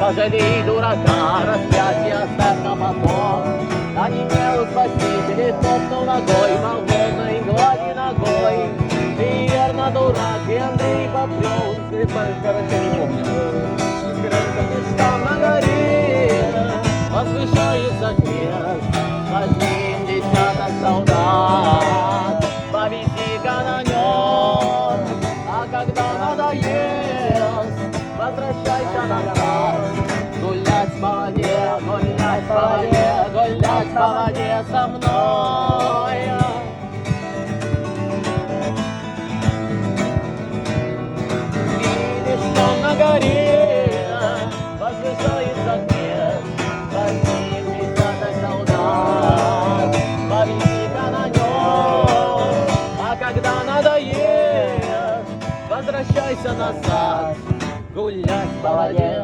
Пожалей дурака, распятие оставь на потом. Онемел спаситель, топнул ногой, по водной глади ногой. Ты верно дурак, и Андрей поплел. Короче, не помню. Там на горе возвышается крест, под ним десяток солдат. Повиси-ка на нем, а когда надоест, возвращайся назад. Гулять по воде, гулять по воде, гулять по воде со мной. Видишь, что на горе возвышается крест, под ним десяток солдат. Повиси-ка на нем, а когда надоест, возвращайся назад. Гулять по воде.